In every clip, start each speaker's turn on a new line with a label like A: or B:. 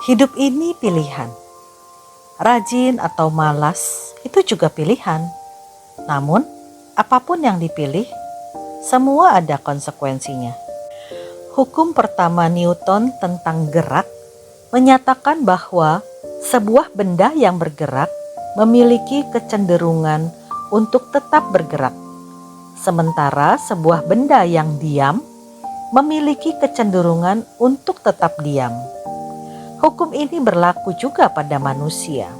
A: Hidup ini pilihan. Rajin atau malas itu juga pilihan. Namun, apapun yang dipilih, semua ada konsekuensinya. Hukum pertama Newton tentang gerak menyatakan bahwa sebuah benda yang bergerak memiliki kecenderungan untuk tetap bergerak, sementara sebuah benda yang diam memiliki kecenderungan untuk tetap diam. Hukum ini berlaku juga pada manusia.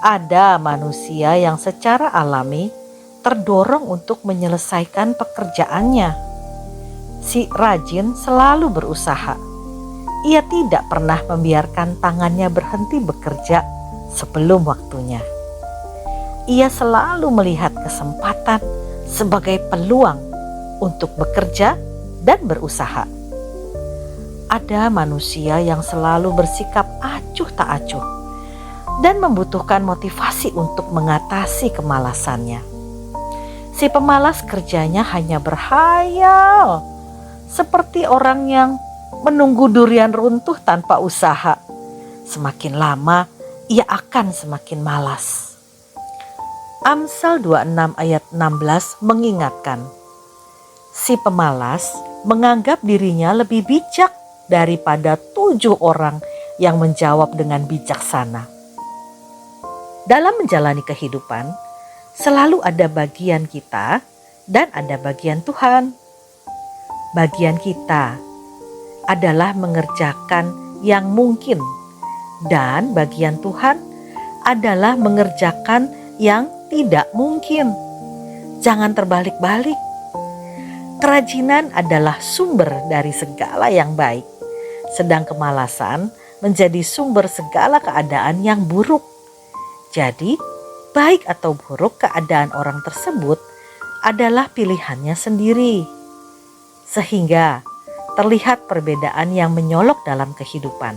A: Ada manusia yang secara alami terdorong untuk menyelesaikan pekerjaannya. Si rajin selalu berusaha. Ia tidak pernah membiarkan tangannya berhenti bekerja sebelum waktunya. Ia selalu melihat kesempatan sebagai peluang untuk bekerja dan berusaha. Ada manusia yang selalu bersikap acuh tak acuh dan membutuhkan motivasi untuk mengatasi kemalasannya. Si pemalas kerjanya hanya berhayal, seperti orang yang menunggu durian runtuh tanpa usaha. Semakin lama, ia akan semakin malas. Amsal 26 ayat 16 mengingatkan, si pemalas menganggap dirinya lebih bijak daripada 7 orang yang menjawab dengan bijaksana. Dalam menjalani kehidupan, selalu ada bagian kita dan ada bagian Tuhan. Bagian kita adalah mengerjakan yang mungkin, dan bagian Tuhan adalah mengerjakan yang tidak mungkin. Jangan terbalik-balik. Kerajinan adalah sumber dari segala yang baik, sedang kemalasan menjadi sumber segala keadaan yang buruk. Jadi, baik atau buruk keadaan orang tersebut adalah pilihannya sendiri. Sehingga terlihat perbedaan yang menyolok dalam kehidupan.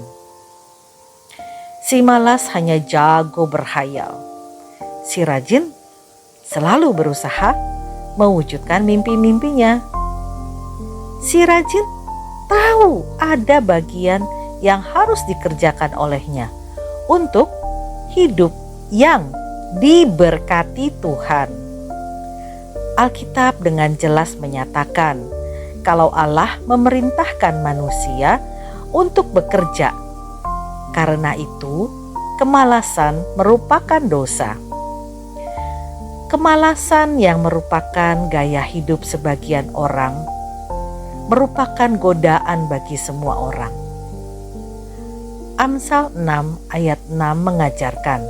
A: Si malas hanya jago berhayal. Si rajin selalu berusaha mewujudkan mimpi-mimpinya. Si rajin tahu ada bagian yang harus dikerjakan olehnya untuk hidup yang diberkati Tuhan. Alkitab dengan jelas menyatakan kalau Allah memerintahkan manusia untuk bekerja. Karena itu, kemalasan merupakan dosa. Kemalasan yang merupakan gaya hidup sebagian orang merupakan godaan bagi semua orang. Amsal 6 ayat 6 mengajarkan,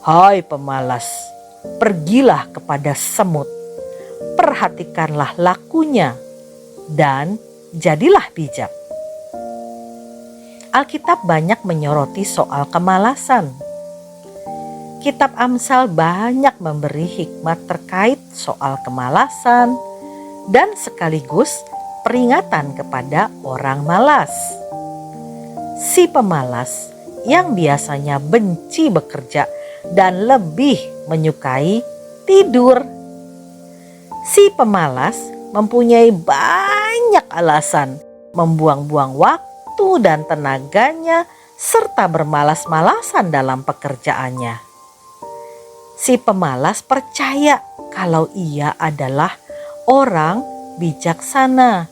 A: hai pemalas, pergilah kepada semut, perhatikanlah lakunya, dan jadilah bijak. Alkitab banyak menyoroti soal kemalasan. Kitab Amsal banyak memberi hikmat terkait soal kemalasan dan sekaligus peringatan kepada orang malas. Si pemalas yang biasanya benci bekerja dan lebih menyukai tidur. Si pemalas mempunyai banyak alasan membuang-buang waktu dan tenaganya serta bermalas-malasan dalam pekerjaannya. Si pemalas percaya kalau ia adalah orang bijaksana,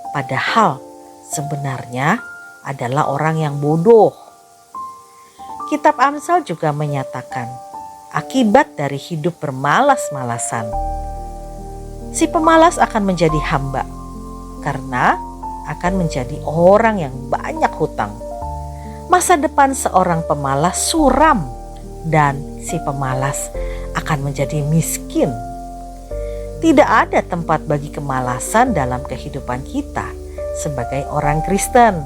A: padahal sebenarnya adalah orang yang bodoh. Kitab Amsal juga menyatakan akibat dari hidup bermalas-malasan, si pemalas akan menjadi hamba karena akan menjadi orang yang banyak hutang. Masa depan seorang pemalas suram dan si pemalas akan menjadi miskin. Tidak ada tempat bagi kemalasan dalam kehidupan kita sebagai orang Kristen.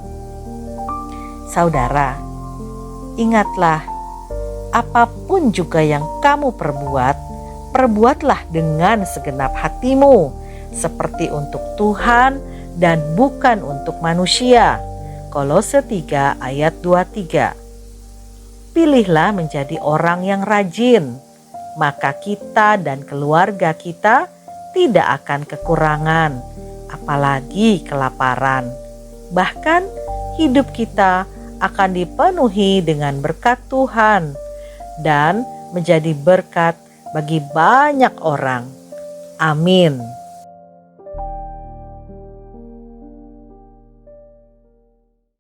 A: Saudara, ingatlah, apapun juga yang kamu perbuat, perbuatlah dengan segenap hatimu, seperti untuk Tuhan dan bukan untuk manusia. Kolose 3 ayat 23. Pilihlah menjadi orang yang rajin, maka kita dan keluarga kita tidak akan kekurangan, apalagi kelaparan. Bahkan hidup kita akan dipenuhi dengan berkat Tuhan dan menjadi berkat bagi banyak orang. Amin.